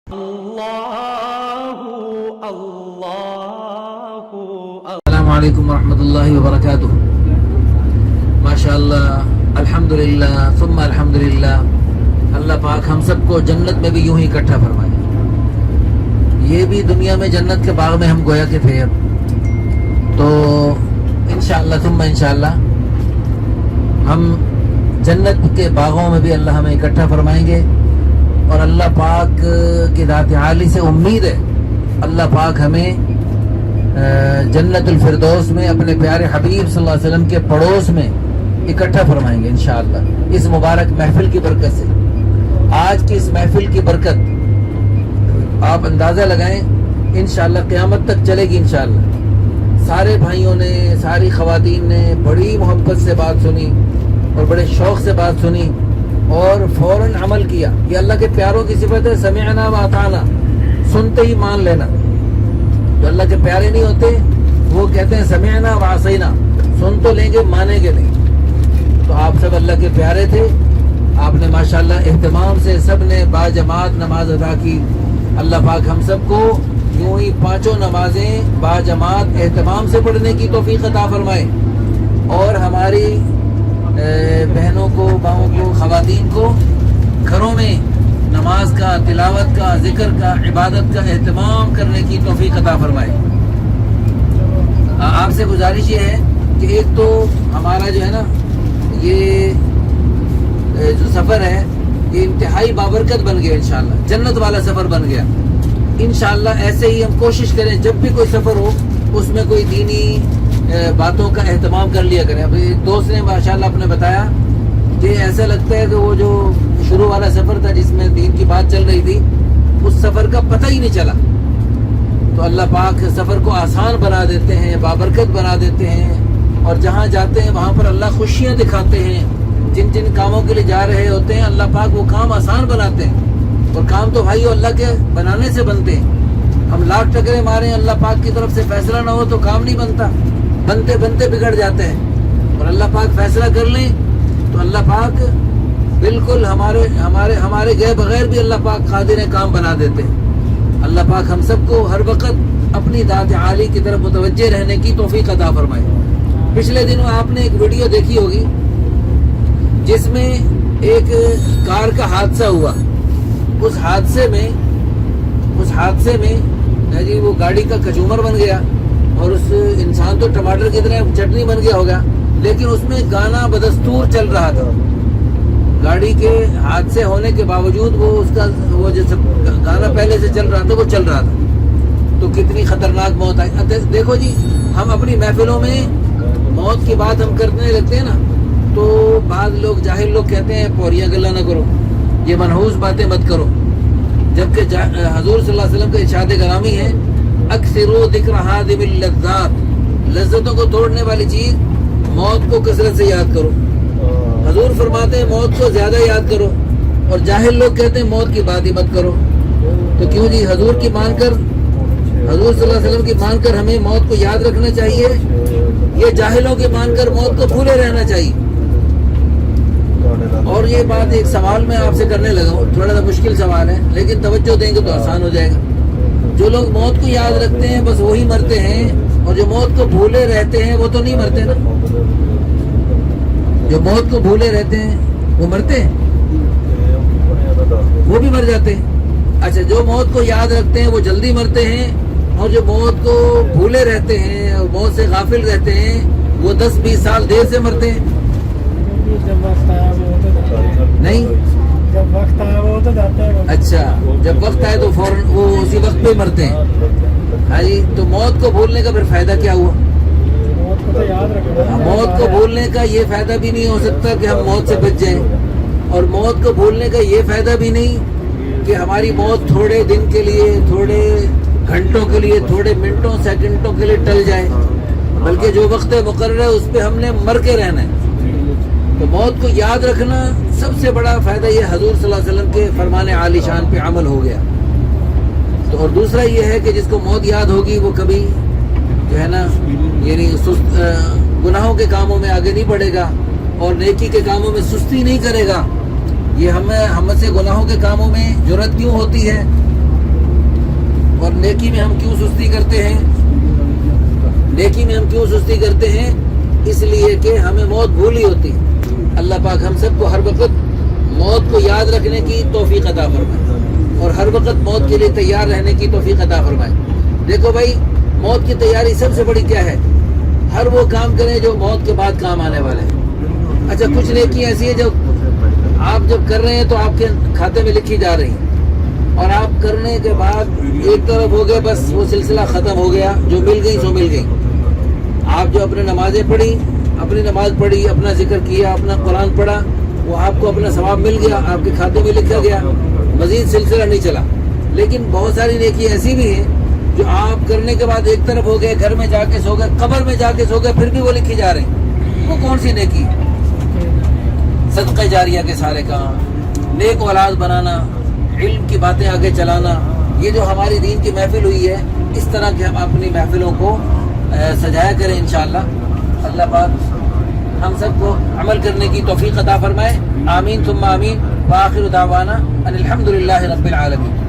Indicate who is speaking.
Speaker 1: السلام علیکم ورحمۃ اللہ وبرکاتہ. ماشاء اللہ، الحمدللہ ثم الحمدللہ. اللہ پاک ہم سب کو جنت میں بھی یوں ہی اکٹھا فرمائے. یہ بھی دنیا میں جنت کے باغ میں ہم گویا کے تھے، تو انشاءاللہ ثم انشاءاللہ ہم جنت کے باغوں میں بھی اللہ ہمیں اکٹھا فرمائیں گے. اور اللہ پاک کی ذات عالی سے امید ہے اللہ پاک ہمیں جنت الفردوس میں اپنے پیارے حبیب صلی اللہ علیہ وسلم کے پڑوس میں اکٹھا فرمائیں گے انشاءاللہ، اس مبارک محفل کی برکت سے. آج کی اس محفل کی برکت آپ اندازہ لگائیں، انشاءاللہ قیامت تک چلے گی انشاءاللہ. سارے بھائیوں نے، ساری خواتین نے بڑی محبت سے بات سنی اور بڑے شوق سے بات سنی اور فوراً عمل کیا. یہ اللہ کے پیاروں کی صفت ہے، سمعنا و اطعنا، سنتے ہی مان لینا. جو اللہ کے پیارے نہیں ہوتے وہ کہتے ہیں سمعنا و عصینا، سن تو لیں گے مانیں گے نہیں. تو آپ سب اللہ کے پیارے تھے، آپ نے ماشاءاللہ اہتمام سے سب نے باجماعت نماز ادا کی. اللہ پاک ہم سب کو یوں ہی پانچوں نمازیں باجماعت اہتمام سے پڑھنے کی توفیق عطا فرمائے، اور ہماری بہنوں کو، ماؤں کو، خواتین کو گھروں میں نماز کا، تلاوت کا، ذکر کا، عبادت کا اہتمام کرنے کی توفیق عطا فرمائے. آپ سے گزارش یہ ہے کہ ایک تو ہمارا جو ہے نا یہ جو سفر ہے یہ انتہائی بابرکت بن گیا انشاءاللہ، جنت والا سفر بن گیا انشاءاللہ. ایسے ہی ہم کوشش کریں جب بھی کوئی سفر ہو اس میں کوئی دینی باتوں کا اہتمام کر لیا کریں. اب ایک دوست نے ماشاءاللہ آپ نے بتایا کہ ایسا لگتا ہے کہ وہ جو شروع والا سفر تھا جس میں دین کی بات چل رہی تھی، اس سفر کا پتہ ہی نہیں چلا. تو اللہ پاک سفر کو آسان بنا دیتے ہیں، بابرکت بنا دیتے ہیں، اور جہاں جاتے ہیں وہاں پر اللہ خوشیاں دکھاتے ہیں. جن جن کاموں کے لیے جا رہے ہوتے ہیں اللہ پاک وہ کام آسان بناتے ہیں. اور کام تو بھائی اللہ کے بنانے سے بنتے ہیں. ہم لاکھ ٹکرے ماریں، اللہ پاک کی طرف سے فیصلہ نہ ہو تو کام نہیں بنتا، بنتے بنتے بگڑ جاتے ہیں. اور اللہ پاک فیصلہ کر لیں تو اللہ پاک بالکل ہمارے گئے بغیر بھی اللہ پاک قادر کام بنا دیتے ہیں. اللہ پاک ہم سب کو ہر وقت اپنی ذات عالی کی طرف متوجہ رہنے کی توفیق عطا فرمائے. پچھلے دنوں آپ نے ایک ویڈیو دیکھی ہوگی جس میں ایک کار کا حادثہ ہوا. اس حادثے میں جی وہ گاڑی کا کچومر بن گیا، اور اس انسان تو ٹماٹر کی طرح چٹنی بن گیا ہوگا، لیکن اس میں گانا بدستور چل رہا تھا. گاڑی کے حادثے ہونے کے باوجود وہ جو گانا پہلے سے چل رہا تھا وہ چل رہا تھا. تو کتنی خطرناک موت آئی. دیکھو جی، ہم اپنی محفلوں میں موت کی بات ہم کرنے لگتے ہیں نا، تو بعض لوگ، جاہل لوگ کہتے ہیں پوریاں گلا نہ کرو، یہ منحوس باتیں مت کرو. جبکہ حضور صلی اللہ علیہ وسلم کا ارشاد گرامی ہے، اکثروا ذکر حادم اللذات، لذتوں کو توڑنے والی چیز موت کو کثرت سے یاد کرو. حضور فرماتے ہیں موت کو زیادہ یاد کرو، اور جاہل لوگ کہتے ہیں موت کی بات ہی مت کرو. تو کیوں جی، حضور صلی اللہ علیہ وسلم کی مان کر ہمیں موت کو یاد رکھنا چاہیے، یہ جاہلوں کی مان کر موت کو بھولے رہنا چاہیے. اور یہ بات ایک سوال میں آپ سے کرنے لگا ہوں، تھوڑا سا مشکل سوال ہے لیکن توجہ دیں گے تو آسان ہو جائے گا. جو لوگ موت کو یاد رکھتے ہیں بس وہی مرتے ہیں، اور جو موت کو بھولے رہتے ہیں وہ تو نہیں مرتے نا. جو موت کو بھولے رہتے ہیں وہ مرتے ہیں، وہ بھی مر جاتے ہیں. اچھا، جو موت کو یاد رکھتے ہیں وہ جلدی مرتے ہیں، اور جو موت کو بھولے رہتے ہیں اور موت سے غافل رہتے ہیں وہ 10-20 سال دیر سے مرتے ہیں. نہیں،
Speaker 2: جب وقت آئے وہ تو جاتا ہے.
Speaker 1: اچھا، جب وقت آئے تو فوراً وہ اسی وقت پہ مرتے ہیں. ہاں جی، تو موت کو بھولنے کا پھر فائدہ کیا ہوا؟
Speaker 2: موت کو تو یاد رکھنا.
Speaker 1: موت کو بھولنے کا یہ فائدہ بھی نہیں ہو سکتا کہ ہم موت سے بچ جائیں، اور موت کو بھولنے کا یہ فائدہ بھی نہیں کہ ہماری موت تھوڑے دن کے لیے، تھوڑے گھنٹوں کے لیے، تھوڑے منٹوں سیکنڈوں کے لیے ٹل جائے، بلکہ جو وقت مقرر ہے اس پہ ہم نے مر کے رہنا ہے. تو موت کو یاد رکھنا سب سے بڑا فائدہ یہ حضور صلی اللہ علیہ وسلم کے فرمان عالی شان پہ عمل ہو گیا. تو اور دوسرا یہ ہے کہ جس کو موت یاد ہوگی وہ کبھی جو ہے نا یعنی گناہوں کے کاموں میں آگے نہیں بڑھے گا، اور نیکی کے کاموں میں سستی نہیں کرے گا. یہ ہم سے گناہوں کے کاموں میں جرأت کیوں ہوتی ہے اور نیکی میں ہم کیوں سستی کرتے ہیں؟ نیکی میں ہم کیوں سستی کرتے ہیں؟ اس لیے کہ ہمیں موت بھولی ہوتی ہے۔ اللہ پاک ہم سب کو ہر وقت موت کو یاد رکھنے کی توفیق عطا فرمائے اور ہر وقت موت کے لیے تیار رہنے کی توفیق عطا فرمائے۔ دیکھو بھائی، موت کی تیاری سب سے بڑی کیا ہے؟ ہر وہ کام کریں جو موت کے بعد کام آنے والے ہیں۔ اچھا، کچھ نیکی ایسی ہے جو آپ جب کر رہے ہیں تو آپ کے کھاتے میں لکھی جا رہی ہیں، اور آپ کرنے کے بعد ایک طرف ہو گئے، بس وہ سلسلہ ختم ہو گیا، جو مل گئی سو مل گئی۔ آپ جو اپنے نمازیں پڑھی، اپنی نماز پڑھی، اپنا ذکر کیا، اپنا قرآن پڑھا، وہ آپ کو اپنا ثواب مل گیا، آپ کے کھاتے میں لکھا گیا، مزید سلسلہ نہیں چلا۔ لیکن بہت ساری نیکی ایسی بھی ہیں جو آپ کرنے کے بعد ایک طرف ہو گئے، گھر میں جا کے سو گئے، قبر میں جا کے سو گئے، پھر بھی وہ لکھی جا رہی ہیں۔ وہ کون سی نیکی؟ صدقہ جاریہ کے سارے کام، نیک اولاد بنانا، علم کی باتیں آگے چلانا، یہ جو ہماری دین کی محفل ہوئی ہے، اس طرح کے ہم اپنی محفلوں کو سجایا کریں انشاءاللہ۔ اللہ پاک ہم سب کو عمل کرنے کی توفیق عطا فرمائے۔ آمین ثم آمین، وآخر دعوانا ان الحمدللہ رب العالمین۔